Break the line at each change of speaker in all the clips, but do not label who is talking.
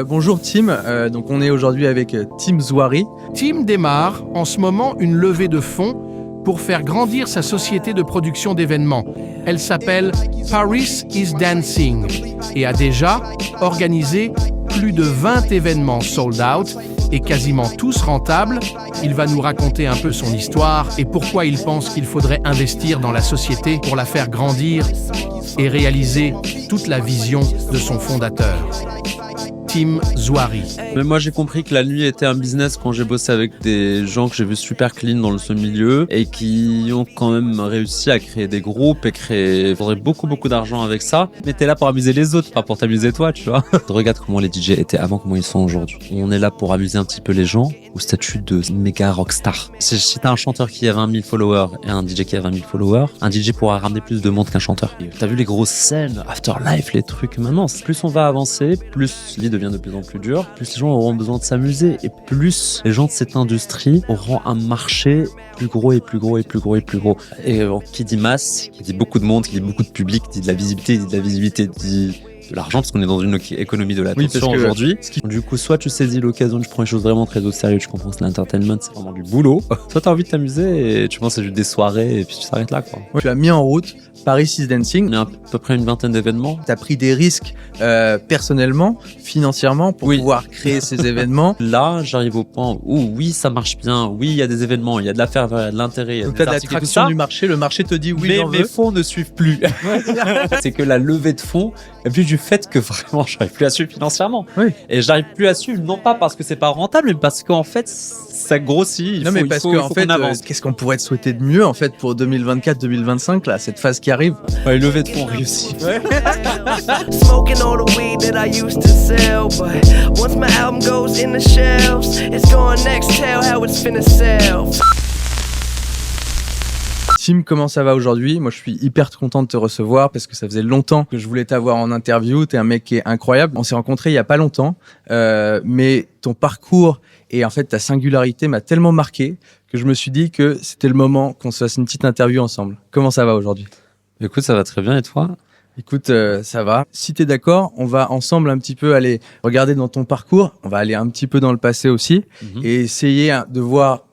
Bonjour Tim, donc on est aujourd'hui avec Tim Zouari.
Tim démarre en ce moment une levée de fonds pour faire grandir sa société de production d'événements. Elle s'appelle Paris is Dancing et a déjà organisé plus de 20 événements sold out et quasiment tous rentables. Il va nous raconter un peu son histoire et pourquoi il pense qu'il faudrait investir dans la société pour la faire grandir et réaliser toute la vision de son fondateur. Tim Zouari.
Mais moi j'ai compris que la nuit était un business quand j'ai bossé avec des gens que j'ai vu super clean dans ce milieu et qui ont quand même réussi à créer des groupes et faudrait beaucoup d'argent avec ça. Mais t'es là pour amuser les autres, pas pour t'amuser toi, tu vois. Regarde comment les DJ étaient avant, comment ils sont aujourd'hui. On est là pour amuser un petit peu les gens au statut de méga rockstar. Si t'as un chanteur qui a 20 000 followers et un DJ qui a 20 000 followers, un DJ pourra ramener plus de monde qu'un chanteur. T'as vu les grosses scènes, Afterlife, les trucs. Maintenant, plus on va avancer, plus l'idée devient de plus en plus dur, plus les gens auront besoin de s'amuser et plus les gens de cette industrie auront un marché plus gros et plus gros et plus gros et plus gros. Et qui dit masse, qui dit beaucoup de monde, qui dit beaucoup de public, dit de la visibilité, dit de l'argent, parce qu'on est dans une économie de l'attention aujourd'hui. Du coup, soit tu saisis l'occasion, tu prends les choses vraiment très au sérieux, tu comprends que l'entertainment, c'est vraiment du boulot. Soit tu as envie de t'amuser et tu penses que c'est juste des soirées et puis tu t'arrêtes là, quoi.
Ouais. Tu as mis en route Paris is Dancing.
On est à peu près une vingtaine d'événements.
Tu as pris des risques personnellement, financièrement, pour pouvoir créer ces événements.
Là, j'arrive au point où oui, ça marche bien. Oui, il y a des événements, il y a de l'affaire, il y a de l'intérêt.
Donc tu as de l'attraction du marché, le marché te dit oui,
mais
j'en veux.
Mes fonds ne suivent plus. C'est que la levée de fonds, et puis du fait que vraiment, j'arrive plus à suivre financièrement.
Oui.
Et j'arrive plus à suivre, non pas parce que c'est pas rentable, mais parce qu'en fait, ça grossit.
Non, mais parce qu'en fait, qu'est-ce qu'on pourrait te souhaiter de mieux, en fait, pour 2024-2025, là, cette phase qui arrive?
Ouais, levée de fonds réussie. Ouais.
Smoking all the weed that I used to sell, but once my album goes in the shelves, it's going next, tell how it's finna sell.
Tim, comment ça va aujourd'hui? Moi, je suis hyper content de te recevoir parce que ça faisait longtemps que je voulais t'avoir en interview. T'es un mec qui est incroyable. On s'est rencontrés il y a pas longtemps, mais ton parcours et en fait ta singularité m'a tellement marqué que je me suis dit que c'était le moment qu'on se fasse une petite interview ensemble. Comment ça va aujourd'hui?
Écoute, ça va très bien et toi?
Écoute, ça va. Si t'es d'accord, on va ensemble un petit peu aller regarder dans ton parcours. On va aller un petit peu dans le passé aussi et essayer de voir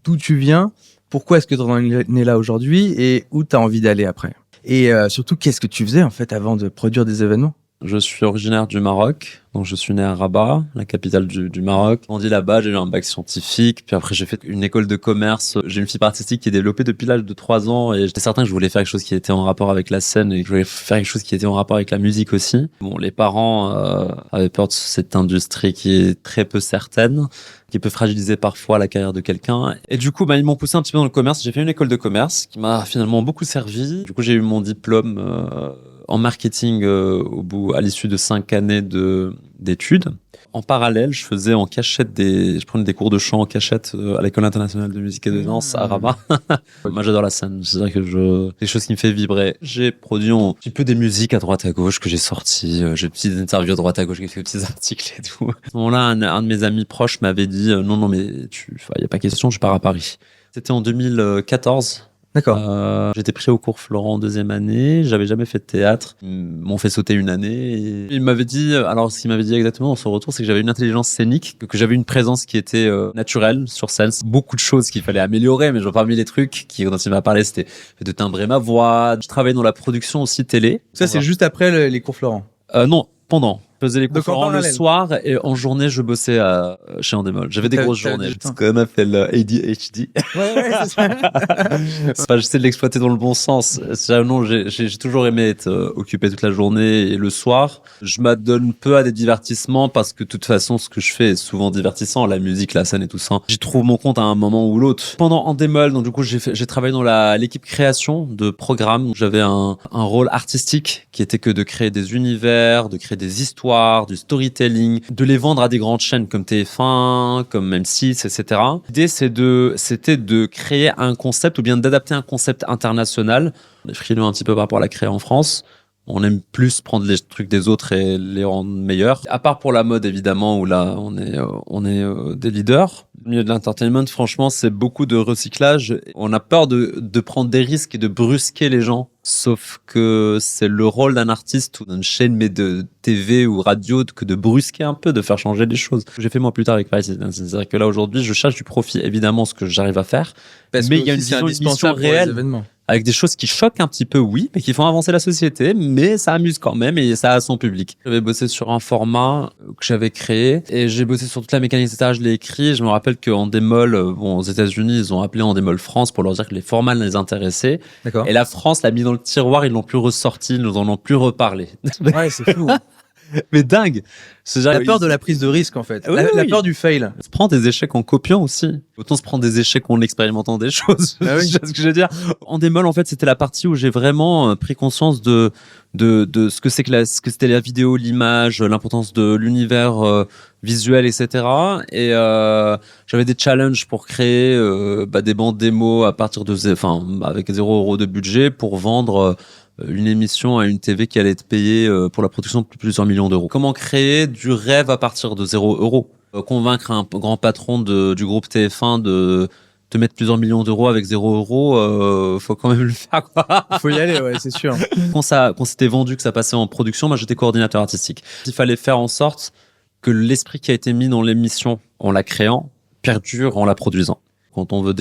d'où tu viens. Pourquoi est-ce que tu en es là aujourd'hui et où tu as envie d'aller après? Et surtout, qu'est-ce que tu faisais en fait avant de produire des événements?
Je suis originaire du Maroc, donc je suis né à Rabat, la capitale du Maroc. J'ai grandi là-bas, j'ai eu un bac scientifique, puis après j'ai fait une école de commerce. J'ai une fibre artistique qui est développée depuis l'âge de 3 ans et j'étais certain que je voulais faire quelque chose qui était en rapport avec la scène et que je voulais faire quelque chose qui était en rapport avec la musique aussi. Bon, les parents avaient peur de cette industrie qui est très peu certaine, qui peut fragiliser parfois la carrière de quelqu'un. Et du coup, ils m'ont poussé un petit peu dans le commerce. J'ai fait une école de commerce qui m'a finalement beaucoup servi. Du coup, j'ai eu mon diplôme en marketing à l'issue de 5 années d'études. En parallèle, je faisais en cachette je prenais des cours de chant en cachette à l'École internationale de musique et de danse à Rabat. Moi, j'adore la scène. C'est-à-dire que quelque chose qui me fait vibrer. J'ai produit un petit peu des musiques à droite à gauche que j'ai sorties. J'ai des petites interviews à droite à gauche, j'ai fait des petits articles et tout. À ce moment-là, un de mes amis proches m'avait dit non, mais il y a pas question, je pars à Paris. C'était en 2014.
D'accord.
J'étais pris au cours Florent en 2e année, j'avais jamais fait de théâtre, ils m'ont fait sauter une année et il m'avait dit, alors ce qu'il m'avait dit exactement dans son retour, c'est que j'avais une intelligence scénique, que j'avais une présence qui était naturelle sur scène, beaucoup de choses qu'il fallait améliorer, mais genre parmi les trucs dont il m'a parlé, c'était de timbrer ma voix. Je travaillais dans la production aussi télé.
Ça c'est juste après les cours Florent?
Non, pendant. Je faisais les cours
Donc,
Florent le soir et en journée je bossais chez Endemol. J'avais des grosses journées. Ce qu'on appelle ADHD.
Ouais, c'est ça.
J'essaie de l'exploiter dans le bon sens. Non, j'ai toujours aimé être occupé toute la journée et le soir. Je m'adonne peu à des divertissements parce que de toute façon, ce que je fais est souvent divertissant. La musique, la scène et tout ça. J'y trouve mon compte à un moment ou l'autre. Pendant Endemol, donc du coup, j'ai travaillé dans l'équipe création de programmes. J'avais un rôle artistique qui était que de créer des univers, de créer des histoires, du storytelling, de les vendre à des grandes chaînes comme TF1, comme M6, etc. L'idée, c'était de créer un concept ou bien d'adapter un concept international. On est frileux un petit peu par rapport à la créer en France. On aime plus prendre les trucs des autres et les rendre meilleurs. À part pour la mode, évidemment, où là, on est des leaders. Le milieu de l'entertainment, franchement, c'est beaucoup de recyclage. On a peur de prendre des risques et de brusquer les gens. Sauf que c'est le rôle d'un artiste ou d'une chaîne mais de TV ou radio que de brusquer un peu, de faire changer les choses. J'ai fait moi plus tard avec Paris. C'est-à-dire que là aujourd'hui, je cherche du profit, évidemment, ce que j'arrive à faire.
Parce
mais
que
il y a une
aussi, c'est
vision, une mission
indispensable pour les
réelle.
événements.
Avec des choses qui choquent un petit peu, oui, mais qui font avancer la société, mais ça amuse quand même et ça a son public. J'avais bossé sur un format que j'avais créé et j'ai bossé sur toute la mécanique, etc. Je l'ai écrit. Je me rappelle qu'en démol, aux États-Unis, ils ont appelé en démol France pour leur dire que les formats les intéressaient.
D'accord.
Et la France l'a mis dans le tiroir, ils l'ont plus ressorti, ils nous en ont plus reparlé.
Ouais, c'est fou.
Mais dingue!
La peur de la prise de risque, en fait.
Oui,
La
oui.
peur du fail.
On se prend des échecs en copiant aussi. Autant se prendre des échecs en expérimentant des choses.
Ah oui.
Tu vois ce que je veux dire? En démol, en fait, c'était la partie où j'ai vraiment pris conscience de ce que c'est que ce que c'était la vidéo, l'image, l'importance de l'univers visuel, etc. Et j'avais des challenges pour créer des bandes démos à partir avec 0 € de budget pour vendre une émission à une TV qui allait être payée pour la production de plusieurs millions d'euros. Comment créer du rêve à partir de 0 €? Convaincre un grand patron du groupe TF1 de te mettre plusieurs millions d'euros avec 0 €, faut quand même le faire, quoi.
Faut y aller, ouais, c'est sûr.
Quand c'était vendu, que ça passait en production, moi j'étais coordinateur artistique. Il fallait faire en sorte que l'esprit qui a été mis dans l'émission en la créant perdure en la produisant. Quand on veut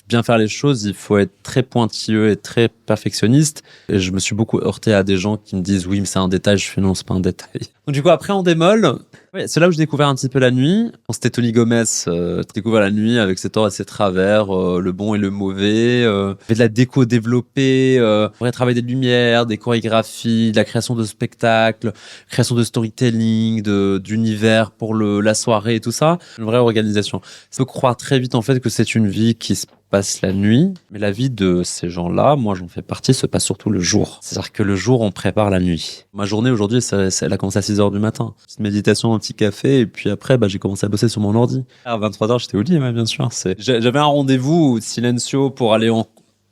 bien faire les choses, il faut être très pointilleux et très perfectionniste. Et je me suis beaucoup heurté à des gens qui me disent oui, mais c'est un détail. Je fais non, c'est pas un détail. Donc du coup, après en démol, c'est là où j'ai découvert un petit peu la nuit. Quand c'était Tony Gomez, j'ai découvert la nuit avec ses torts et ses travers, le bon et le mauvais. Fait de la déco développée, vrai travail des lumières, des chorégraphies, de la création de spectacles, création de storytelling, d'univers pour la soirée et tout ça. Une vraie organisation. Il faut croire très vite en fait que c'est une vie qui se passe la nuit, mais la vie de ces gens-là, moi j'en fais partie, se passe surtout le jour. C'est-à-dire que le jour, on prépare la nuit. Ma journée aujourd'hui, elle a commencé à 6 h du matin. Petite méditation, un petit café, et puis après, j'ai commencé à bosser sur mon ordi. À 23 h, j'étais au lit, bien sûr. J'avais un rendez-vous silencio pour aller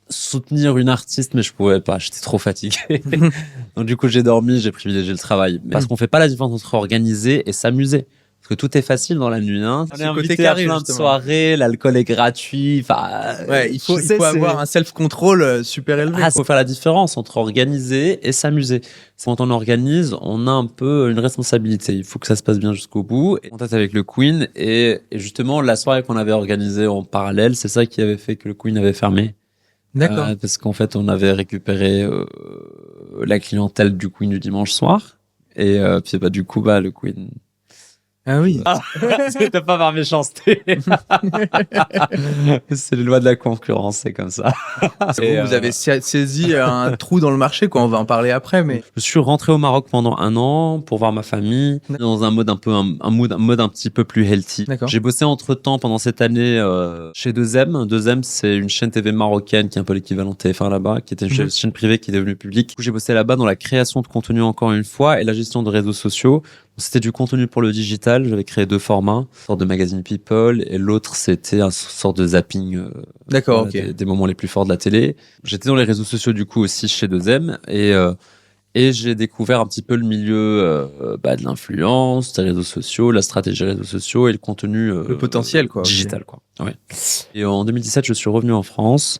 soutenir une artiste, mais je pouvais pas, j'étais trop fatigué. Donc du coup, j'ai dormi, j'ai privilégié le travail. Parce qu'on fait pas la différence entre organiser et s'amuser. Parce que tout est facile dans la nuit, hein. On est invité à plein de soirées, l'alcool est gratuit,
ouais, il faut avoir un self-control super élevé.
Il faut faire la différence entre organiser et s'amuser. Quand on organise, on a un peu une responsabilité. Il faut que ça se passe bien jusqu'au bout. Et contact avec le Queen et justement, la soirée qu'on avait organisée en parallèle, c'est ça qui avait fait que le Queen avait fermé.
D'accord.
Parce qu'en fait, on avait récupéré la clientèle du Queen du dimanche soir. Et puis du coup, le Queen...
Ah oui.
C'était pas par méchanceté. C'est les lois de la concurrence, c'est comme ça.
Vous avez saisi un trou dans le marché, quoi. On va en parler après, mais.
Je suis rentré au Maroc pendant 1 an pour voir ma famille dans un mode un mode un petit peu plus healthy.
D'accord.
J'ai bossé entre-temps pendant cette année chez 2M. 2M, c'est une chaîne TV marocaine qui est un peu l'équivalent TF1 là-bas, qui était une chaîne privée qui est devenue publique. J'ai bossé là-bas dans la création de contenu encore une fois et la gestion de réseaux sociaux. C'était du contenu pour le digital. J'avais créé 2 formats, une sorte de magazine People et l'autre c'était une sorte de zapping.
D'accord, ok.
Des moments les plus forts de la télé. J'étais dans les réseaux sociaux du coup aussi chez 2M et j'ai découvert un petit peu le milieu de l'influence, des réseaux sociaux, la stratégie réseaux sociaux et le contenu
le potentiel quoi
digital quoi. Ouais. Et en 2017, je suis revenu en France.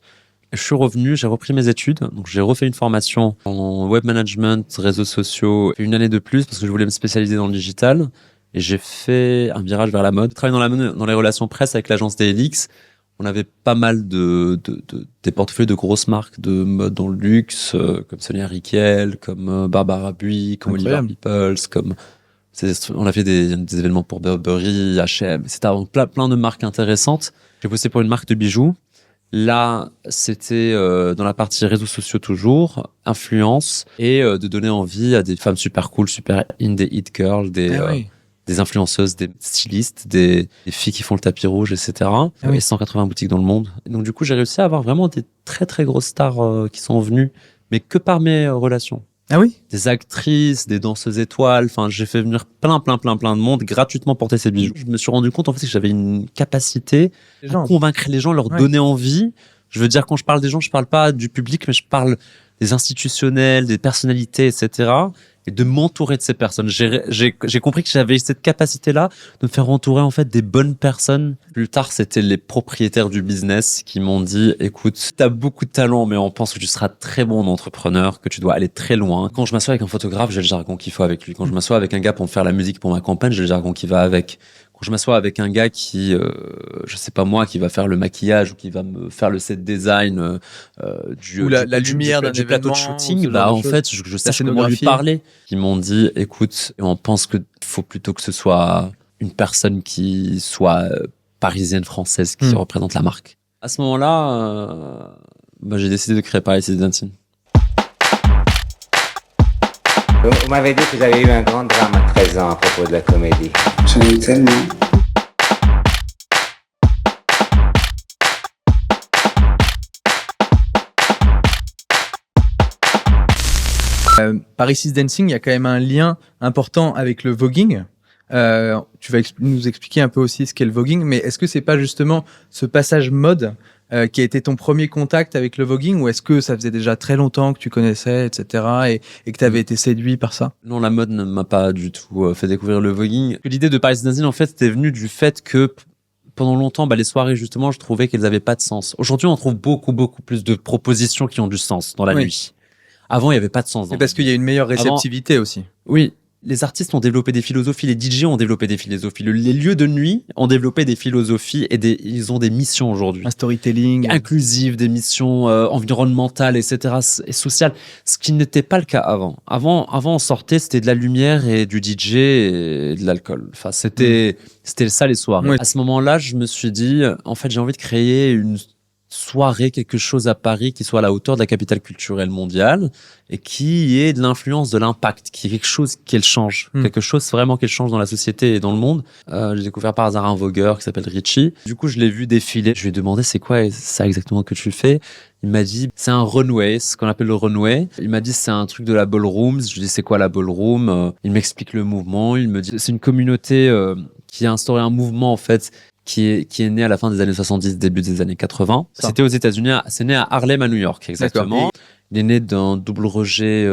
Je suis revenu, j'ai repris mes études, donc j'ai refait une formation en web management, réseaux sociaux, une année de plus parce que je voulais me spécialiser dans le digital et j'ai fait un virage vers la mode. Je travaille dans les relations presse avec l'agence DLX. On avait pas mal des portefeuilles de grosses marques de mode dans le luxe, comme Sonia Rykiel, comme Barbara Bui, comme Oliver Peoples, on a fait des événements pour Burberry, H&M, etc. Donc plein de marques intéressantes. J'ai bossé pour une marque de bijoux. Là, c'était dans la partie réseaux sociaux toujours, influence, et de donner envie à des femmes super cool, super in, des hit girls, des influenceuses, des stylistes, des filles qui font le tapis rouge, etc. Et 180 boutiques dans le monde. Et donc du coup, j'ai réussi à avoir vraiment des très très grosses stars qui sont venues, mais que par mes relations.
Ah oui?
Des actrices, des danseuses étoiles. Enfin, j'ai fait venir plein de monde gratuitement porter ces bijoux. Je me suis rendu compte en fait que j'avais une capacité à convaincre les gens, leur donner envie. Je veux dire, quand je parle des gens, je parle pas du public, mais je parle des institutionnels, des personnalités, etc. et de m'entourer de ces personnes. J'ai compris que j'avais cette capacité-là de me faire entourer en fait des bonnes personnes. Plus tard, c'était les propriétaires du business qui m'ont dit, écoute, t'as beaucoup de talent, mais on pense que tu seras très bon entrepreneur, que tu dois aller très loin. Quand je m'assois avec un photographe, j'ai le jargon qu'il faut avec lui. Quand je m'assois avec un gars pour me faire la musique pour ma campagne, j'ai le jargon qui va avec. Quand je m'assois avec un gars qui, je sais pas moi, qui va faire le maquillage ou qui va me faire le set design
Ou la lumière d'un
du plateau de
événement,
shooting,
ou ce
là
genre
en
de choses.
fait, je sais comment lui
scénographie.
parler. Ils m'ont dit, écoute, on pense que faut plutôt que ce soit une personne qui soit parisienne, française, qui représente la marque. À ce moment-là, j'ai décidé de créer Paris is Dancing.
Vous m'avez dit que vous avez eu un grand drame à 13 ans à propos de la comédie.
J'en ai eu tellement.
Paris is Dancing, il y a quand même un lien important avec le voguing. Tu vas nous expliquer un peu aussi ce qu'est le voguing, mais est-ce que c'est pas justement ce passage mode qui a été ton premier contact avec le voguing, ou est-ce que ça faisait déjà très longtemps que tu connaissais, etc., et que tu avais été séduit par ça?
Non, la mode ne m'a pas du tout fait découvrir le voguing. L'idée de Paris is Dancing, en fait, c'était venu du fait que pendant longtemps, les soirées, justement, je trouvais qu'elles n'avaient pas de sens. Aujourd'hui, on trouve beaucoup plus de propositions qui ont du sens dans la nuit. Avant, il n'y avait pas de sens.
C'est parce qu'il y a une meilleure réceptivité aussi.
Oui. Les artistes ont développé des philosophies, les DJ ont développé des philosophies, les lieux de nuit ont développé des philosophies et ils ont des missions aujourd'hui.
Un storytelling.
Inclusive, des missions environnementales, etc. et sociales. Ce qui n'était pas le cas avant. Avant, on sortait, c'était de la lumière et du DJ et de l'alcool. Enfin, c'était ça les soirs.
Oui.
À ce moment-là, je me suis dit, en fait, j'ai envie de créer une soirée, quelque chose à Paris qui soit à la hauteur de la capitale culturelle mondiale et qui ait de l'influence, de l'impact, qui est quelque chose qu'elle change, quelque chose vraiment qu'elle change dans la société et dans le monde. J'ai découvert par hasard un vogueur qui s'appelle Richie. Du coup, je l'ai vu défiler. Je lui ai demandé c'est quoi ça exactement que tu fais. Il m'a dit c'est un runway, ce qu'on appelle le runway. Il m'a dit c'est un truc de la ballroom. Je lui ai dit c'est quoi la ballroom. Il m'explique le mouvement. Il me dit c'est une communauté qui a instauré un mouvement en fait qui est né à la fin des années 70, début des années 80.
Ça.
C'était aux États-Unis, c'est né à Harlem, à New York, exactement. Il est né d'un double rejet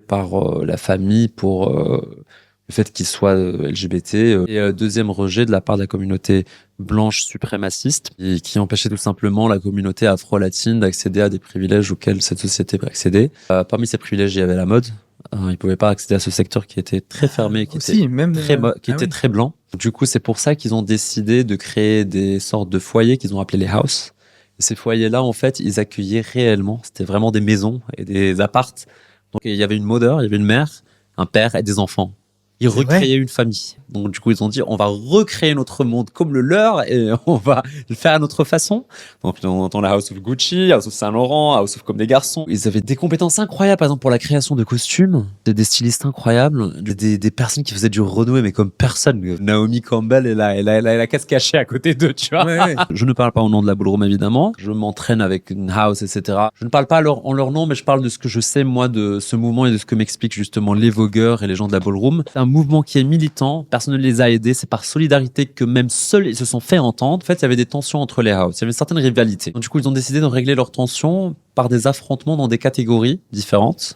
par la famille pour le fait qu'il soit LGBT et deuxième rejet de la part de la communauté blanche suprémaciste qui empêchait tout simplement la communauté afro-latine d'accéder à des privilèges auxquels cette société peut accéder. Parmi ces privilèges, il y avait la mode. Ils pouvaient pas accéder à ce secteur qui était très fermé, qui était très blanc. Du coup, c'est pour ça qu'ils ont décidé de créer des sortes de foyers qu'ils ont appelés les house. Et ces foyers-là, en fait, ils accueillaient réellement. C'était vraiment des maisons et des appartes. Donc, il y avait une mother, il y avait une mère, un père et des enfants. Ils recréaient une famille. Donc, du coup, ils ont dit, on va recréer notre monde comme le leur et on va le faire à notre façon. Donc, on entend la House of Gucci, House of Saint Laurent, House of comme des garçons. Ils avaient des compétences incroyables, par exemple, pour la création de costumes, des stylistes incroyables, des personnes qui faisaient du renoué, mais comme personne. Naomi Campbell, elle a la casse cachée à côté d'eux, tu vois.
Ouais.
Je ne parle pas au nom de la ballroom, évidemment. Je m'entraîne avec une house, etc. Je ne parle pas en leur nom, mais je parle de ce que je sais, moi, de ce mouvement et de ce que m'expliquent justement les vogueurs et les gens de la ballroom. C'est un mouvement qui est militant. Personne ne les a aidés. C'est par solidarité que même seuls ils se sont fait entendre. En fait, il y avait des tensions entre les house. Il y avait une certaine rivalité. Donc, du coup, ils ont décidé de régler leurs tensions par des affrontements dans des catégories différentes,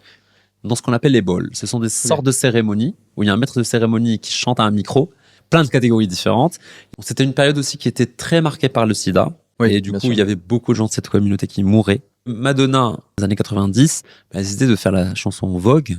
dans ce qu'on appelle les balls. Ce sont des sortes de cérémonies où il y a un maître de cérémonie qui chante à un micro, plein de catégories différentes. Donc, c'était une période aussi qui était très marquée par le sida.
Oui,
et du coup,
sûr.
il y avait beaucoup de gens de cette communauté qui mouraient. Madonna, dans les années 90, a décidé de faire la chanson Vogue.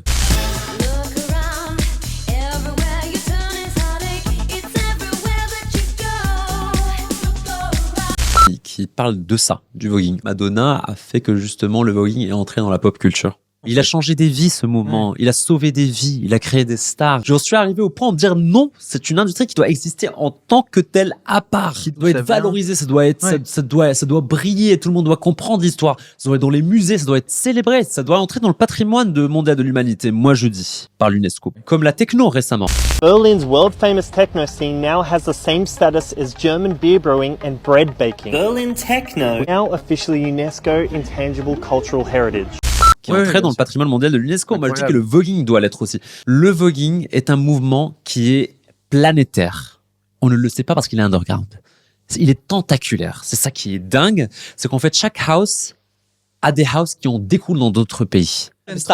Qui parle de ça, du voguing. Madonna a fait que justement le voguing est entré dans la pop culture. Il a changé des vies, ce mouvement. Il a sauvé des vies. Il a créé des stars. Je suis arrivé au point de dire non, c'est une industrie qui doit exister en tant que telle à part. Qui doit être valorisée. Ça doit être, ça doit briller. Tout le monde doit comprendre l'histoire. Ça doit être dans les musées. Ça doit être célébré. Ça doit entrer dans le patrimoine mondial de l'humanité. Moi, je dis, par l'UNESCO. Comme la techno récemment.
Berlin's world-famous techno scene now has the same status as German beer brewing and bread baking.
Berlin Techno,
Now officially UNESCO Intangible Cultural Heritage.
Qui est entré dans le patrimoine mondial de l'UNESCO. Moi, je dis que le voguing doit l'être aussi. Le voguing est un mouvement qui est planétaire. On ne le sait pas parce qu'il est underground. Il est tentaculaire. C'est ça qui est dingue. C'est qu'en fait, chaque house a des houses qui en découlent dans d'autres pays. C'est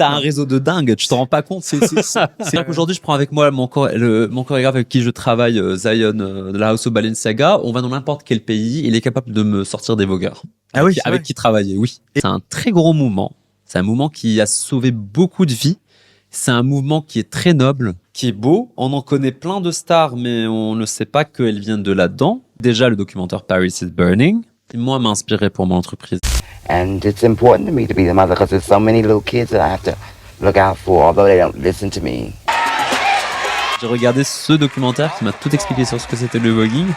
un réseau de dingue, tu t'en rends pas compte. C'est qu'aujourd'hui, je prends avec moi mon chorégraphe avec qui je travaille, Zion, de la House of Balenciaga. On va dans n'importe quel pays, il est capable de me sortir des vogueurs.
Ah oui,
avec qui travailler, oui. C'est un très gros mouvement. C'est un mouvement qui a sauvé beaucoup de vies. C'est un mouvement qui est très noble, qui est beau. On en connaît plein de stars, mais on ne sait pas qu'elles viennent de là-dedans. Déjà, le documentaire Paris is Burning, moi, m'a inspiré pour mon entreprise.
And it's important to me to be the mother because there's so many little kids that I have to look out for, although they don't listen to me.
J'ai regardé ce documentaire qui m'a tout expliqué sur ce que c'était le voguing.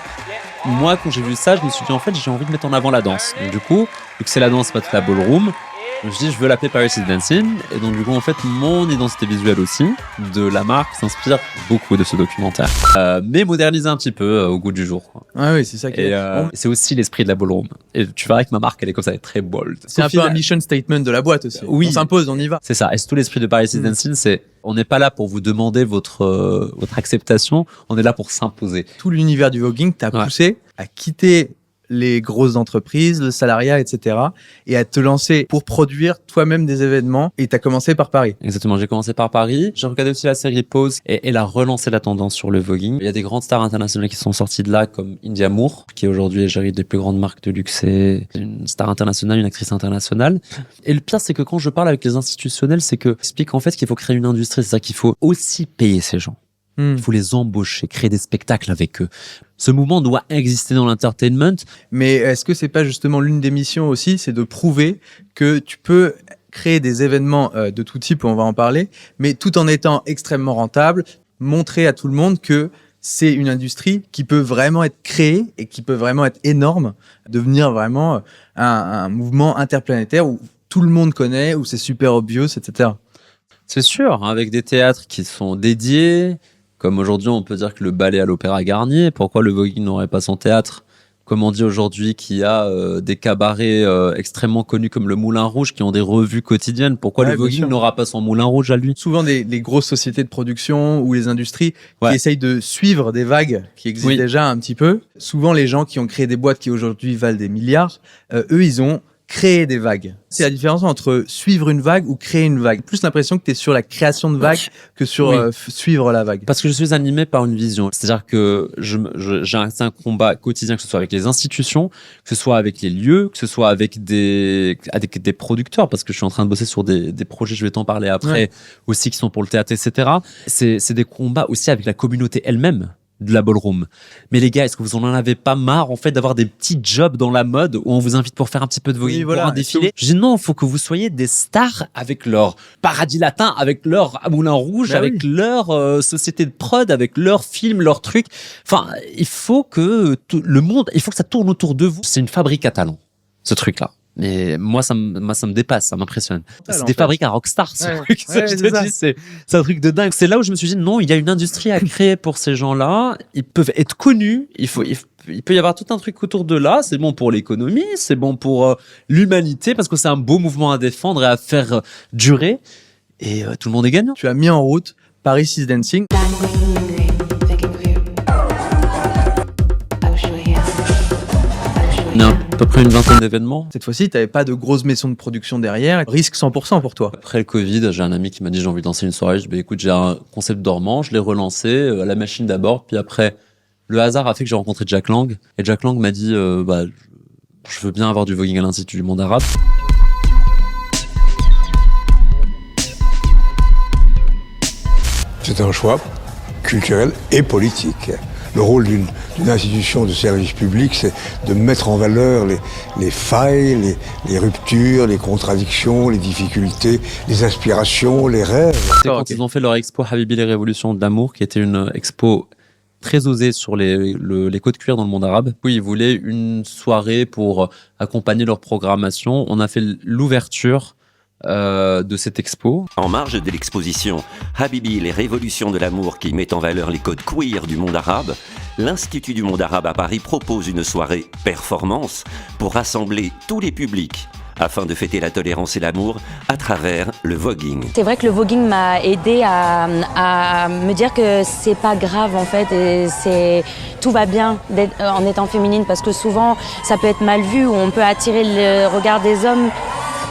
Moi, quand j'ai vu ça, je me suis dit, en fait, j'ai envie de mettre en avant la danse. Donc, du coup, vu que c'est la danse, pas toute la ballroom, je me suis dit, je veux l'appeler Paris is Dancing. Et donc, du coup, en fait, mon identité visuelle aussi, de la marque, s'inspire beaucoup de ce documentaire. Mais modernisé un petit peu au goût du jour, quoi.
Ah oui, c'est ça qui est.
C'est aussi l'esprit de la ballroom. Et tu verras que ma marque, elle est comme ça, elle est très bold.
C'est un peu un mission statement de la boîte aussi.
Oui.
On s'impose, on y va.
C'est ça. Et c'est tout l'esprit de Paris is Dancing, c'est, on n'est pas là pour vous demander votre acceptation, on est là pour s'imposer.
Tout l'univers du voguing t'a poussé à quitter les grosses entreprises, le salariat, etc. et à te lancer pour produire toi-même des événements. Et t'as commencé par Paris.
Exactement, j'ai commencé par Paris. J'ai regardé aussi la série Pose et elle a relancé la tendance sur le voguing. Il y a des grandes stars internationales qui sont sorties de là, comme India Moore, qui est aujourd'hui égérie des plus grandes marques de luxe. C'est une star internationale, une actrice internationale. Et le pire, c'est que quand je parle avec les institutionnels, c'est que explique en fait qu'il faut créer une industrie, c'est-à-dire qu'il faut aussi payer ces gens. Il faut les embaucher, créer des spectacles avec eux. Ce mouvement doit exister dans l'entertainment.
Mais est-ce que c'est pas justement l'une des missions aussi, c'est de prouver que tu peux créer des événements de tout type, on va en parler, mais tout en étant extrêmement rentable, montrer à tout le monde que c'est une industrie qui peut vraiment être créée et qui peut vraiment être énorme, devenir vraiment un mouvement interplanétaire où tout le monde connaît, où c'est super obvious, etc.
C'est sûr, avec des théâtres qui sont dédiés. Comme aujourd'hui, on peut dire que le ballet à l'Opéra Garnier, pourquoi le voguing n'aurait pas son théâtre? Comme on dit aujourd'hui qu'il y a des cabarets extrêmement connus comme le Moulin Rouge qui ont des revues quotidiennes, pourquoi le voguing n'aura pas son Moulin Rouge à lui? Souvent
les grosses sociétés de production ou les industries qui essayent de suivre des vagues qui existent déjà un petit peu. Souvent les gens qui ont créé des boîtes qui aujourd'hui valent des milliards, eux ils ont créé des vagues. C'est la différence entre suivre une vague ou créer une vague. Plus l'impression que tu es sur la création de vagues que sur suivre la vague.
Parce que je suis animé par une vision. C'est-à-dire que j'ai un combat quotidien, que ce soit avec les institutions, que ce soit avec les lieux, que ce soit avec des producteurs, parce que je suis en train de bosser sur des projets, je vais t'en parler après, aussi qui sont pour le théâtre, etc. C'est des combats aussi avec la communauté elle-même de la ballroom. Mais les gars, est-ce que vous en avez pas marre en fait d'avoir des petits jobs dans la mode où on vous invite pour faire un petit peu de voguing, pour un défilé? Je dis non, il faut que vous soyez des stars avec leur Paradis Latin, avec leur Moulin Rouge, avec leur société de prod, avec leurs films, leurs trucs. Enfin, il faut que le monde, il faut que ça tourne autour de vous. C'est une fabrique à talents, ce truc-là. Mais moi, ça me dépasse, ça m'impressionne. C'est des fabriques à rockstar, ce truc. C'est un truc de dingue. C'est là où je me suis dit, non, il y a une industrie à créer pour ces gens-là. Ils peuvent être connus. Il peut y avoir tout un truc autour de là. C'est bon pour l'économie, c'est bon pour l'humanité, parce que c'est un beau mouvement à défendre et à faire durer. Et tout le monde est gagnant.
Tu as mis en route Paris is Dancing.
On a à peu près une vingtaine d'événements.
Cette fois-ci, tu n'avais pas de grosse maison de production derrière. Risque 100% pour toi.
Après le Covid, j'ai un ami qui m'a dit j'ai envie de lancer une soirée. Je dis écoute, j'ai un concept dormant, je l'ai relancé à la machine d'abord. Puis après, le hasard a fait que j'ai rencontré Jack Lang. Et Jack Lang m'a dit je veux bien avoir du voguing à l'Institut du monde arabe.
C'est un choix culturel et politique. Le rôle d'une institution de service public, c'est de mettre en valeur les failles, les ruptures, les contradictions, les difficultés, les aspirations, les rêves.
C'est quand ils ont fait leur expo Habibi les révolutions de l'amour, qui était une expo très osée sur les codes cuir dans le monde arabe. Oui, ils voulaient une soirée pour accompagner leur programmation. On a fait l'ouverture de cette expo.
En marge de l'exposition Habibi, les révolutions de l'amour qui met en valeur les codes queer du monde arabe, l'Institut du monde arabe à Paris propose une soirée performance pour rassembler tous les publics afin de fêter la tolérance et l'amour à travers le voguing.
C'est vrai que le voguing m'a aidé à me dire que c'est pas grave en fait, et tout va bien en étant féminine, parce que souvent ça peut être mal vu, ou on peut attirer le regard des hommes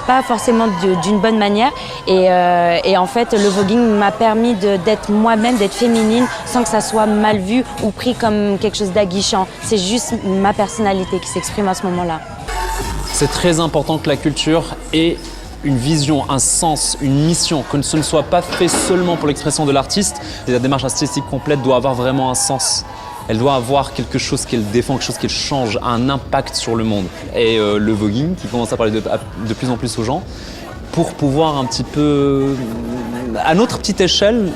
pas forcément d'une bonne manière. Et en fait, le voguing m'a permis d'être moi-même, d'être féminine, sans que ça soit mal vu ou pris comme quelque chose d'aguichant. C'est juste ma personnalité qui s'exprime à ce moment-là.
C'est très important que la culture ait une vision, un sens, une mission, que ce ne soit pas fait seulement pour l'expression de l'artiste. La démarche artistique complète doit avoir vraiment un sens. Elle doit avoir quelque chose qu'elle défend, quelque chose qu'elle change, un impact sur le monde. Et le voguing, qui commence à parler de plus en plus aux gens, pour pouvoir un petit peu, à notre petite échelle,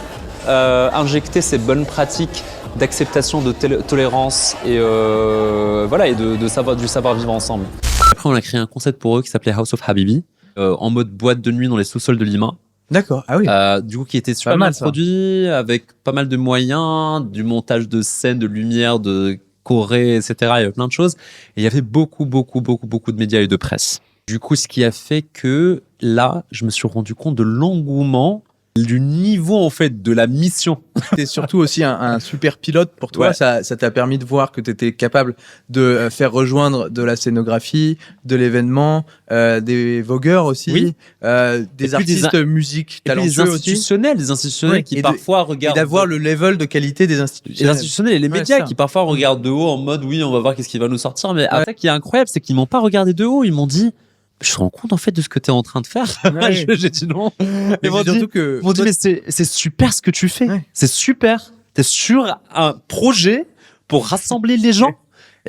injecter ces bonnes pratiques d'acceptation, de tolérance et, voilà, et du savoir-vivre ensemble.
Après, on a créé un concept pour eux qui s'appelait House of Habibi, en mode boîte de nuit dans les sous-sols de Lima.
D'accord, ah oui.
Du coup, qui était super bien produit, avec pas mal de moyens, du montage de scènes, de lumière, de choré, etc. Il y avait plein de choses. Et il y avait beaucoup de médias et de presse. Du coup, ce qui a fait que là, je me suis rendu compte de l'engouement, du niveau en fait de la mission.
C'était surtout aussi un super pilote pour toi. Ouais. Ça t'a permis de voir que tu étais capable de faire rejoindre de la scénographie, de l'événement, des vogueurs aussi,
oui.
Des artistes musique talentueux aussi.
Des institutionnels qui parfois regardent.
Et d'avoir le level de qualité des institutionnels.
Les institutionnels et les médias qui parfois regardent de haut en mode oui, on va voir qu'est-ce qui va nous sortir. Mais après, ce qui est incroyable, c'est qu'ils m'ont pas regardé de haut. Ils m'ont dit, je te rends compte en fait de ce que tu es en train de faire. Ouais. J'ai dit non. Ils m'ont dit mais c'est super ce que tu fais. Ouais. C'est super. T'es sur un projet pour rassembler les gens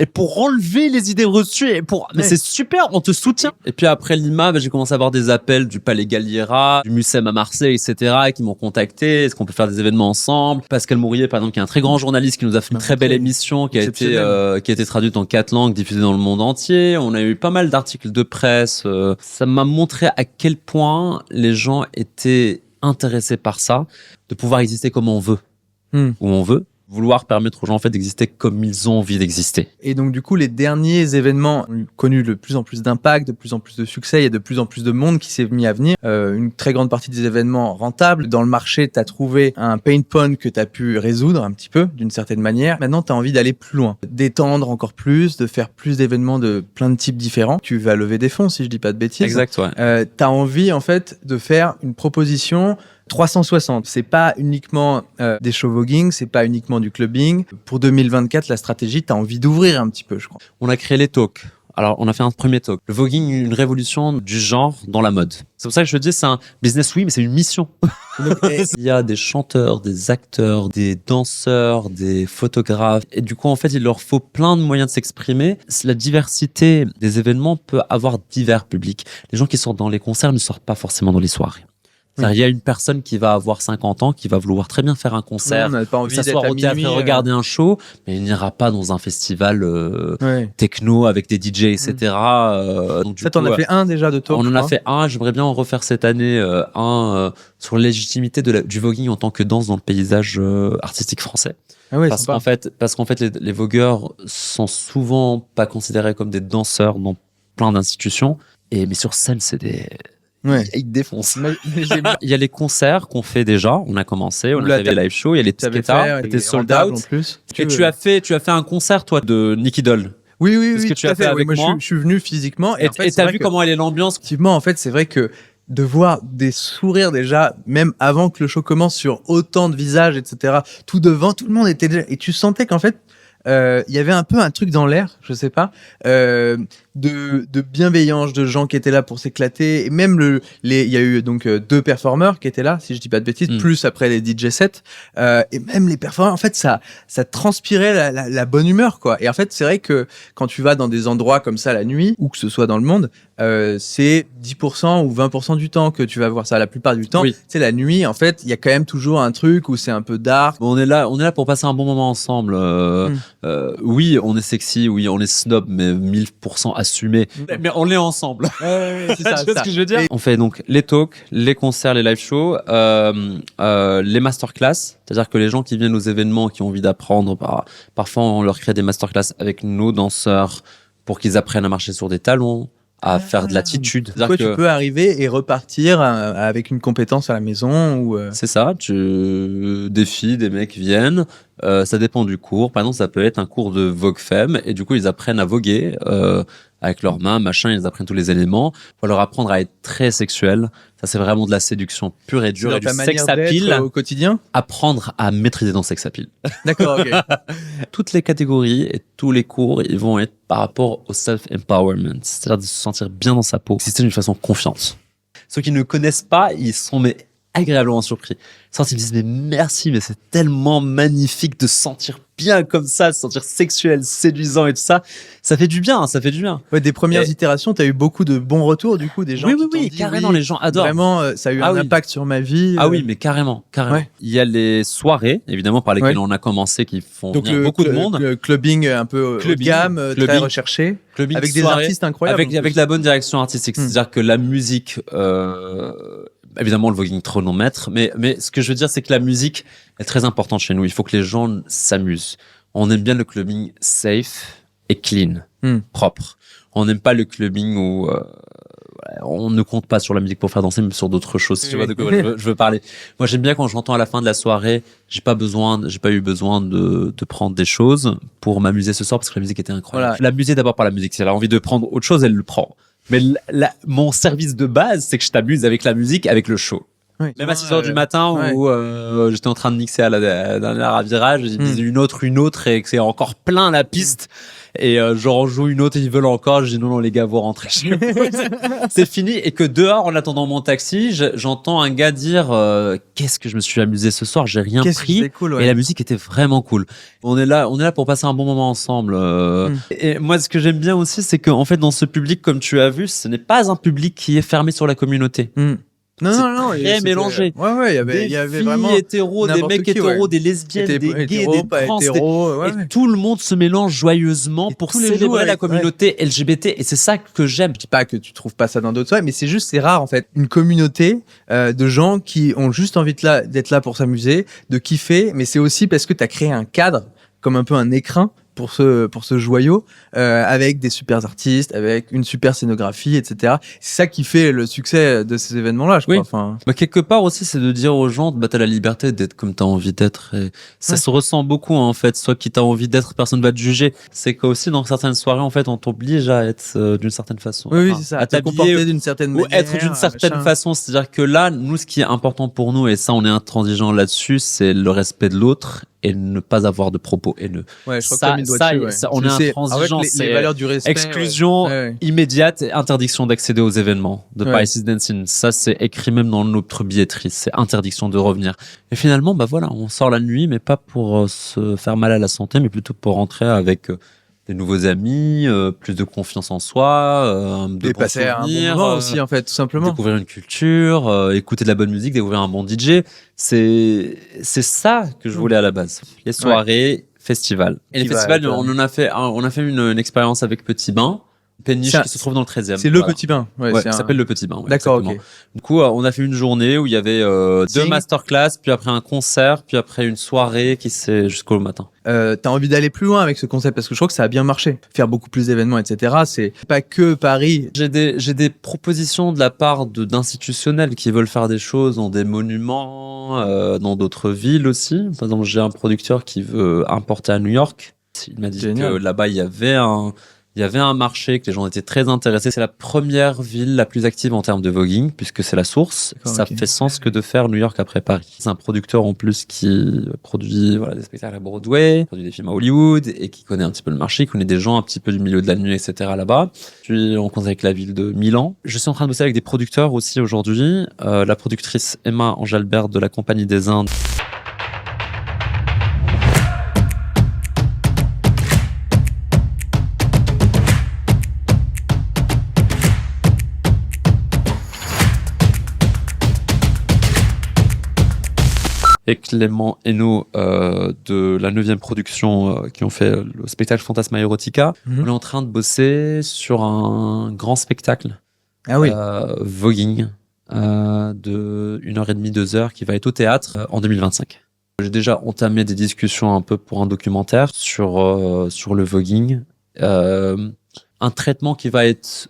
et pour enlever les idées reçues et pour. Mais c'est super, on te soutient. Et puis après Lima, j'ai commencé à avoir des appels du Palais Galliera, du Mucem à Marseille, etc. qui m'ont contacté. Est-ce qu'on peut faire des événements ensemble? Pascal Mourier, par exemple, qui est un très grand journaliste, qui nous a fait une très belle émission, qui a été traduite en 4 langues, diffusée dans le monde entier. On a eu pas mal d'articles de presse. Ça m'a montré à quel point les gens étaient intéressés par ça, de pouvoir exister comme on veut, où on veut. Vouloir permettre aux gens en fait d'exister comme ils ont envie d'exister.
Et donc du coup, les derniers événements ont connu de plus en plus d'impact, de plus en plus de succès, il y a de plus en plus de monde qui s'est mis à venir. Une très grande partie des événements rentables. Dans le marché, tu as trouvé un pain point que tu as pu résoudre un petit peu, d'une certaine manière. Maintenant, tu as envie d'aller plus loin, d'étendre encore plus, de faire plus d'événements de plein de types différents. Tu vas lever des fonds, si je dis pas de bêtises.
Exact, ouais.
Tu as envie en fait de faire une proposition 360. C'est pas uniquement des show voguing, c'est pas uniquement du clubbing. Pour 2024, la stratégie, t'as envie d'ouvrir un petit peu, je crois.
On a créé les talks. Alors, on a fait un premier talk. Le voguing, une révolution du genre dans la mode. C'est pour ça que je te dis, c'est un business, oui, mais c'est une mission. Il y a des chanteurs, des acteurs, des danseurs, des photographes. Et du coup, en fait, il leur faut plein de moyens de s'exprimer. La diversité des événements peut avoir divers publics. Les gens qui sortent dans les concerts ne sortent pas forcément dans les soirées. Il y a une personne qui va avoir 50 ans, qui va vouloir très bien faire un concert, s'asseoir au théâtre et regarder un show, mais il n'ira pas dans un festival techno avec des DJ, etc. Donc,
ça, t'en as fait un déjà de talk.
On en a fait un, j'aimerais bien en refaire cette année, sur la légitimité du voguing en tant que danse dans le paysage artistique français.
Ah ouais,
parce qu'en fait, les vogueurs sont souvent pas considérés comme des danseurs dans plein d'institutions, mais sur scène, c'est des...
Ouais.
Il défonce. Il y a les concerts qu'on fait déjà. On a commencé, on a fait des live shows. Il y a les tickets, c'était sold out.
En plus.
Et tu as fait un concert, toi, de Nicky Doll.
Oui,
ce que tu as fait avec moi.
Je suis venu physiquement.
Et t'as vu comment elle est l'ambiance.
Effectivement, en fait, c'est vrai que de voir des sourires déjà, même avant que le show commence, sur autant de visages, etc. Tout devant, tout le monde était déjà... Et tu sentais qu'en fait, il y avait un peu un truc dans l'air, je sais pas, de bienveillance, de gens qui étaient là pour s'éclater. Et même il y a eu donc 2 performeurs qui étaient là, si je dis pas de bêtises, plus après les DJ sets. Et même les performeurs, en fait, ça transpirait la bonne humeur, quoi. Et en fait, c'est vrai que quand tu vas dans des endroits comme ça la nuit, ou que ce soit dans le monde, c'est 10% ou 20% du temps que tu vas voir ça. La plupart du temps, c'est la nuit. En fait, il y a quand même toujours un truc où c'est un peu dark.
Bon, on est là pour passer un bon moment ensemble. Oui, on est sexy, oui, on est snob, mais 1000% assumé. Mais on est ensemble.
C'est ça,
ce que je veux dire. On fait donc les talks, les concerts, les live shows, les masterclass. C'est-à-dire que les gens qui viennent aux événements, qui ont envie d'apprendre, parfois on leur crée des masterclass avec nos danseurs pour qu'ils apprennent à marcher sur des talons, à faire de l'attitude.
Toi, tu peux arriver et repartir avec une compétence à la maison ou
C'est ça, des filles, des mecs viennent, ça dépend du cours. Par exemple, ça peut être un cours de Vogue Femme et du coup, ils apprennent à voguer avec leurs mains, machin, ils apprennent tous les éléments. Faut leur apprendre à être très sexuel. Ça, c'est vraiment de la séduction pure et dure et du sex appeal
au quotidien.
Apprendre à maîtriser ton sex appeal.
D'accord, ok.
Toutes les catégories et tous les cours, ils vont être par rapport au self-empowerment, c'est-à-dire de se sentir bien dans sa peau, exister d'une façon confiante. Ceux qui ne connaissent pas, ils sont agréablement surpris. Ils me disent mais merci, mais c'est tellement magnifique de se sentir bien comme ça, de se sentir sexuel, séduisant et tout ça. Ça fait du bien, ça fait du bien.
Ouais, des premières itérations, t'as eu beaucoup de bons retours du coup, des gens.
Oui, carrément, les gens adorent.
Vraiment, ça a eu un impact sur ma vie.
Ah oui, mais carrément. Ouais. Il y a les soirées, évidemment, par lesquelles on a commencé, qui font venir beaucoup de monde.
Le clubbing un peu haut de gamme, très recherché, avec des artistes incroyables.
Avec la bonne direction artistique, c'est-à-dire que la musique. Évidemment, le voguing trop non maître, mais ce que je veux dire, c'est que la musique est très importante chez nous. Il faut que les gens s'amusent. On aime bien le clubbing safe et clean, propre. On n'aime pas le clubbing où on ne compte pas sur la musique pour faire danser, mais sur d'autres choses. Si tu vois de quoi je veux parler. Moi, j'aime bien quand j'entends à la fin de la soirée, j'ai pas eu besoin de prendre des choses pour m'amuser ce soir parce que la musique était incroyable. Voilà. L'amuser d'abord par la musique. Si elle a envie de prendre autre chose, elle le prend. Mais mon service de base, c'est que je t'amuse avec la musique, avec le show. Oui, même à 6h du matin où j'étais en train de mixer à la dernière virage, ils disent une autre et que c'est encore plein la piste. Et je rejoue une autre et ils veulent encore. Je dis non, les gars, vous rentrez chez vous. C'est fini. Et que dehors, en attendant mon taxi, j'entends un gars dire qu'est-ce que je me suis amusé ce soir, j'ai rien pris. Cool, et la musique était vraiment cool. On est là pour passer un bon moment ensemble. Et moi, ce que j'aime bien aussi, c'est qu'en fait, dans ce public, comme tu as vu, ce n'est pas un public qui est fermé sur la communauté.
Non,
très mélangé.
Ouais, il y avait vraiment
hétéros, des mecs hétéros, des lesbiennes, des gays, des trans, et tout le monde se mélange joyeusement pour célébrer la communauté LGBT, et c'est ça que j'aime.
Je dis pas que tu trouves pas ça dans d'autres soirées, mais c'est rare en fait. Une communauté de gens qui ont juste envie d'être là pour s'amuser, de kiffer, mais c'est aussi parce que tu as créé un cadre, comme un peu un écrin, pour ce joyau, avec des super artistes, avec une super scénographie, etc. C'est ça qui fait le succès de ces événements-là, je crois. Enfin...
quelque part aussi, c'est de dire aux gens, t'as la liberté d'être comme t'as envie d'être. Et ça se ressent beaucoup, en fait. Soit qui t'as envie d'être, personne va te juger. C'est qu'aussi, dans certaines soirées, en fait, on t'oblige à être d'une certaine façon.
Oui, c'est ça. À te comporter d'une certaine manière.
Ou être d'une certaine façon. C'est-à-dire que là, nous, ce qui est important pour nous, et ça, on est intransigeant là-dessus, c'est le respect de l'autre et ne pas avoir de propos haineux.
Ouais, je crois que t'as mis le doigt dessus,
on est intransigeant.
Les valeurs du respect.
Exclusion immédiate et interdiction d'accéder aux événements de Paris Dancing. Ça, c'est écrit même dans notre billetterie. C'est interdiction de revenir. Et finalement, voilà, on sort la nuit, mais pas pour se faire mal à la santé, mais plutôt pour rentrer avec des nouveaux amis, plus de confiance en soi, de
passer un bon moment aussi, en fait, tout simplement.
Découvrir une culture, écouter de la bonne musique, découvrir un bon DJ. C'est ça que je voulais à la base. Les soirées, festivals. Et les festivals, on a fait une expérience avec Petit Bain. Péniche qui se trouve dans le 13e.
C'est le Petit Bain.
Ça s'appelle le Petit Bain.
D'accord, ok.
Du coup, on a fait une journée où il y avait 2 masterclass, puis après un concert, puis après une soirée qui s'est jusqu'au matin.
T'as envie d'aller plus loin avec ce concept parce que je crois que ça a bien marché. Faire beaucoup plus d'événements, etc. C'est pas que Paris.
J'ai des propositions de la part d'institutionnels qui veulent faire des choses dans des monuments, dans d'autres villes aussi. Par exemple, j'ai un producteur qui veut importer à New York. Il m'a dit que là-bas, il y avait un marché, que les gens étaient très intéressés. C'est la première ville la plus active en termes de voguing, puisque c'est la source. Ça fait sens que de faire New York après Paris. C'est un producteur en plus qui produit des spectacles à Broadway, produit des films à Hollywood, et qui connaît un petit peu le marché, qui connaît des gens un petit peu du milieu de la nuit, etc. là-bas. Je suis en contact avec la ville de Milan. Je suis en train de bosser avec des producteurs aussi aujourd'hui. La productrice Emma Angelbert de la Compagnie des Indes. Et Clément Hainaut de la 9e production qui ont fait le spectacle Fantasma Erotica. On est en train de bosser sur un grand spectacle voguing de 1h30, 2h qui va être au théâtre en 2025. J'ai déjà entamé des discussions un peu pour un documentaire sur le voguing. Un traitement qui va être,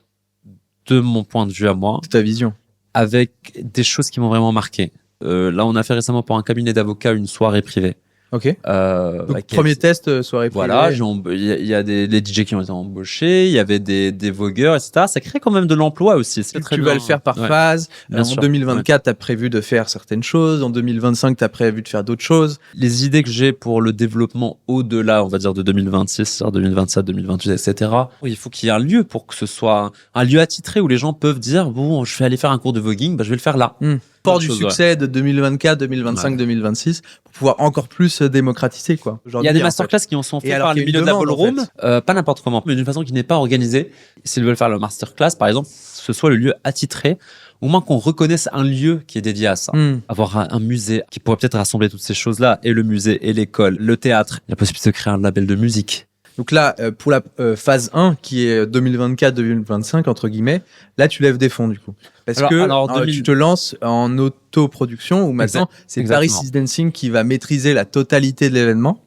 de mon point de vue à moi,
de ta vision,
avec des choses qui m'ont vraiment marqué. Là, on a fait récemment pour un cabinet d'avocats une soirée privée
Ok. Donc,
avec-
premier test, soirée privée.
Voilà, il y a des DJ qui ont été embauchés, il y avait des vogueurs, etc. Ça crée quand même de l'emploi aussi. C'est très
Tu
bien.
vas le faire par
Ouais.
phase.
Bien
En
sûr.
2024, tu as prévu de faire certaines choses. En 2025, tu as prévu de faire d'autres choses.
Les idées que j'ai pour le développement au-delà, on va dire de 2026, c'est-à-dire 2027, 2028, etc. Il faut qu'il y ait un lieu pour que ce soit un lieu attitré où les gens peuvent dire bon, je vais aller faire un cours de voguing, bah, je vais le faire là.
Fort
Autre
du
chose,
succès de 2024, 2025, 2026 pour pouvoir encore plus démocratiser, quoi.
Il y a des masterclass qui en sont
Et
faits
alors
par
qu'il
le
y a
milieu
une
de la
demande, en
ballroom, pas n'importe comment, mais d'une façon qui n'est pas organisée. S'ils veulent faire le masterclass, par exemple, ce soit le lieu attitré, au moins qu'on reconnaisse un lieu qui est dédié à ça. Avoir un musée qui pourrait peut-être rassembler toutes ces choses-là, et le musée, et l'école, le théâtre, la possibilité de créer un label de musique.
Donc là, pour la phase 1, qui est 2024-2025, entre guillemets, là, tu lèves des fonds, du coup. Parce que tu te lances en autoproduction, où maintenant, c'est Paris is Dancing qui va maîtriser la totalité de l'événement.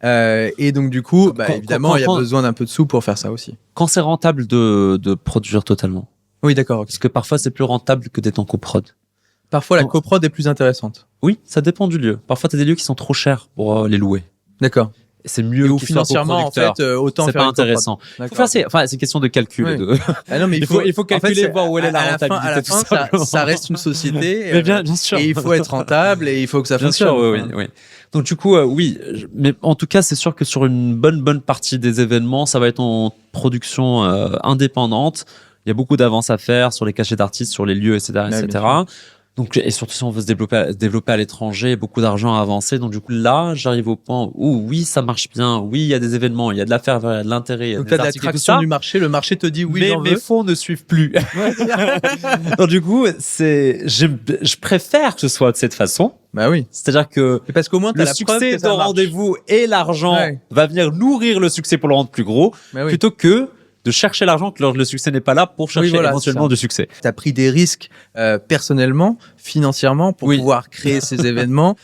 Et donc, du coup, évidemment, il y a besoin d'un peu de sous pour faire ça aussi.
Quand c'est rentable de produire totalement.
Oui, d'accord. Okay.
Parce que parfois, c'est plus rentable que d'être en coprod.
Parfois, la coprod est plus intéressante.
Oui, ça dépend du lieu. Parfois, tu as des lieux qui sont trop chers pour les louer.
D'accord.
C'est mieux
ou financièrement, en fait, autant
c'est
faire
pas intéressant. Faut faire c'est une question de calcul.
Oui.
De...
Ah non, mais
il faut calculer, voir où elle est la rentabilité.
À la fin, ça reste une société.
Mais bien sûr.
Et il faut être rentable et il faut que ça fonctionne.
Bien sûr, oui. Donc du coup, oui. Mais en tout cas, c'est sûr que sur une bonne partie des événements, ça va être en production indépendante. Il y a beaucoup d'avances à faire sur les cachets d'artistes, sur les lieux, etc., etc. Donc, et surtout si on veut se développer à l'étranger, beaucoup d'argent à avancer. Donc du coup là, j'arrive au point où oui, ça marche bien, oui, il y a des événements, il y a de la ferveur, il y a de l'intérêt, il y a
donc
des
t'as de l'attraction du marché, le marché te dit oui,
mais
j'en veux.
mes fonds ne suivent plus. Donc du coup, je préfère que ce soit de cette façon.
Bah oui.
C'est-à-dire que
parce qu'au moins
le succès de rendez-vous et l'argent va venir nourrir le succès pour le rendre plus gros, plutôt que de chercher l'argent que le succès n'est pas là pour chercher éventuellement du succès.
Tu as pris des risques personnellement, financièrement, pour pouvoir créer ces événements.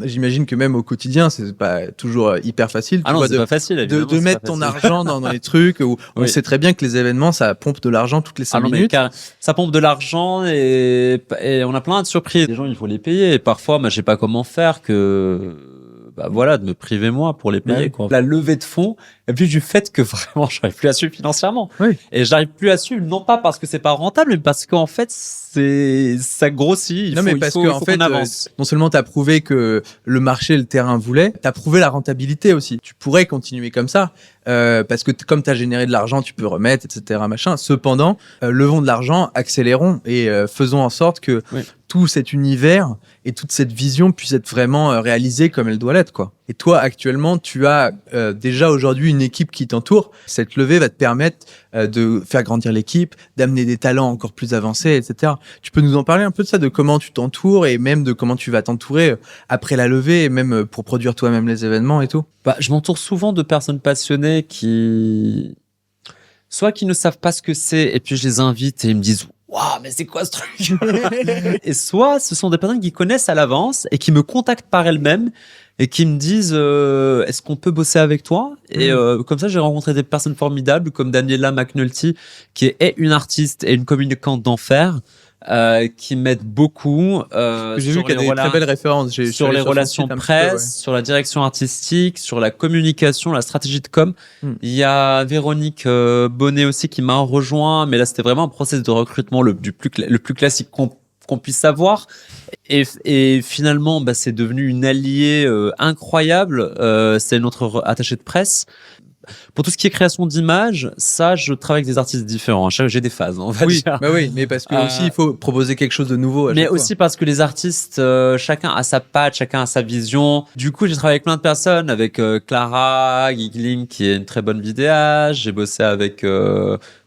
J'imagine que même au quotidien, c'est pas toujours hyper facile.
Ah non, c'est pas facile,
de mettre ton argent dans les trucs où on sait très bien que les événements, ça pompe de l'argent toutes les 5 minutes.
Ça pompe de l'argent et on a plein de surprises. Les gens, il faut les payer. Et parfois, je sais pas comment faire de me priver moi pour les payer, quoi. La levée de fonds, et puis du fait que vraiment, j'arrive plus à suivre financièrement. Et j'arrive plus à suivre, non pas parce que c'est pas rentable, mais parce qu'en fait, ça grossit.
Parce qu'en fait, non seulement t'as prouvé que le marché, le terrain voulait, t'as prouvé la rentabilité aussi. Tu pourrais continuer comme ça, parce que comme t'as généré de l'argent, tu peux remettre, etc., machin. Cependant, levons de l'argent, accélérons et faisons en sorte que tout cet univers et toute cette vision puisse être vraiment réalisée comme elle doit l'être, quoi. Et toi, actuellement, tu as déjà aujourd'hui une équipe qui t'entoure. Cette levée va te permettre de faire grandir l'équipe, d'amener des talents encore plus avancés, etc. Tu peux nous en parler un peu de ça, de comment tu t'entoures et même de comment tu vas t'entourer après la levée et même pour produire toi-même les événements et tout?
Je m'entoure souvent de personnes passionnées qui ne savent pas ce que c'est et puis je les invite et ils me disent waouh, mais c'est quoi ce truc? Et soit ce sont des personnes qui connaissent à l'avance et qui me contactent par elles-mêmes et qui me disent est-ce qu'on peut bosser avec toi? Et comme ça, j'ai rencontré des personnes formidables comme Daniela McNulty, qui est une artiste et une communicante d'enfer, qui m'aide beaucoup.
J'ai vu qu'il y a des très belles références.
Sur les relations presse, sur la direction artistique, sur la communication, la stratégie de com. Il y a Véronique Bonnet aussi qui m'a rejoint, mais là c'était vraiment un process de recrutement le plus classique qu'on puisse savoir. Et finalement, c'est devenu une alliée incroyable. C'est notre attachée de presse. Pour tout ce qui est création d'images, ça, je travaille avec des artistes différents. J'ai des phases, on va dire.
Mais parce que aussi, il faut proposer quelque chose de nouveau.
Mais aussi parce que les artistes, chacun a sa patte, chacun a sa vision. Du coup, j'ai travaillé avec plein de personnes, avec Clara Gigling, qui est une très bonne vidéaste. J'ai bossé avec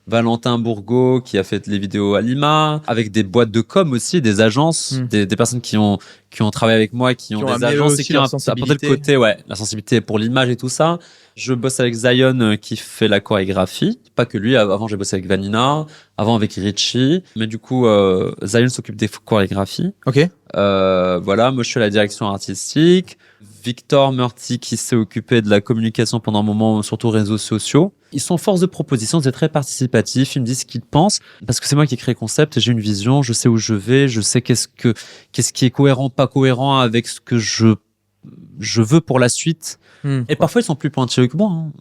Valentin Bourgault, qui a fait les vidéos à Lima, avec des boîtes de com aussi, des agences, des personnes qui ont travaillé avec moi, qui ont des agences et qui ont apporté le côté, la sensibilité pour l'image et tout ça. Je bosse avec Zion qui fait la chorégraphie. Pas que lui, avant j'ai bossé avec Vanina, avant avec Richie. Mais du coup, Zion s'occupe des chorégraphies.
Ok.
Moi je fais la direction artistique. Victor Murty qui s'est occupé de la communication pendant un moment, surtout réseaux sociaux. Ils sont force de proposition, c'est très participatif, ils me disent ce qu'ils pensent, parce que c'est moi qui ai créé le concept, j'ai une vision, je sais où je vais, je sais qu'est-ce qui est cohérent, pas cohérent avec ce que je je veux pour la suite. Et parfois, ils sont plus pointilleux que moi. Hein.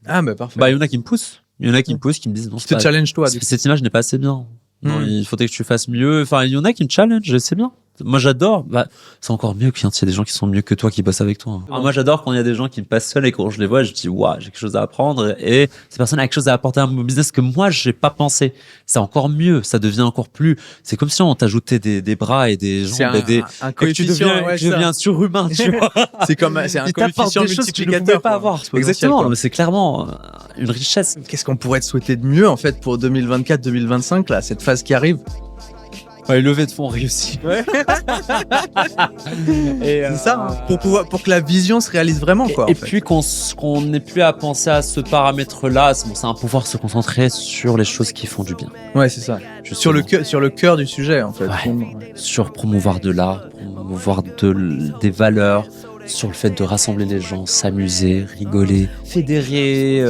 Ah, bah parfait.
Bah, il y en a qui me poussent. Il y en a qui me poussent, qui me disent non,
Je te challenge toi.
cette image n'est pas assez bien. Non, il faudrait que tu fasses mieux. Enfin, il y en a qui me challenge, c'est bien. Moi, j'adore. Bah, c'est encore mieux qu'il y ait des gens qui sont mieux que toi qui bossent avec toi. Ah, moi, j'adore quand il y a des gens qui me passionnent et quand je les vois, je dis, waouh, j'ai quelque chose à apprendre. Et ces personnes ont quelque chose à apporter à mon business que moi, j'ai pas pensé. C'est encore mieux. Ça devient encore plus. C'est comme si on t'ajoutait des bras et des jambes et des.
Un coefficient.
Tu deviens surhumain, tu vois.
C'est un coefficient multiplicateur.
Pas avoir. Exactement. Mais c'est clairement une richesse.
Qu'est-ce qu'on pourrait te souhaiter de mieux, en fait, pour 2024-2025, là, cette phase qui arrive?
Une levée de fonds réussie.
Ouais. C'est ça, hein, pour que la vision se réalise vraiment, quoi.
Et puis qu'on n'ait plus à penser à ce paramètre-là. C'est un pouvoir se concentrer sur les choses qui font du bien.
Ouais, c'est ça. Sur le cœur du sujet, en fait.
Ouais. Sur promouvoir de l'art, promouvoir des valeurs, sur le fait de rassembler les gens, s'amuser, rigoler, fédérer,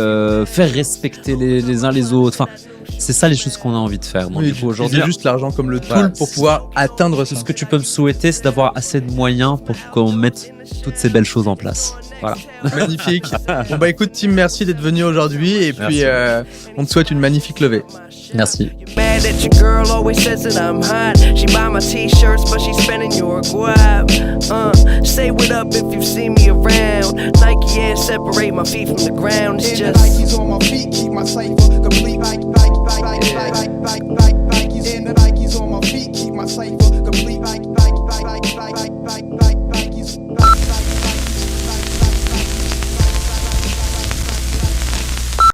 faire respecter les uns les autres. Enfin, c'est ça les choses qu'on a envie de faire. Donc,
aujourd'hui, c'est juste l'argent comme le tool pour pouvoir atteindre
ce que tu peux me souhaiter, c'est d'avoir assez de moyens pour qu'on mette toutes ces belles choses en place. Voilà.
Magnifique. Bon bah écoute Tim, merci d'être venu aujourd'hui et puis on te souhaite une magnifique levée.
Merci.
Mad that your girl always says that I'm hot. She buy my t-shirts, but she's spending your guap. Say what up if you see me around. Nike Air separate my feet from the ground. It's just Nikes on my feet, keep my cipher complete. Nikes on my feet, keep my cipher complete.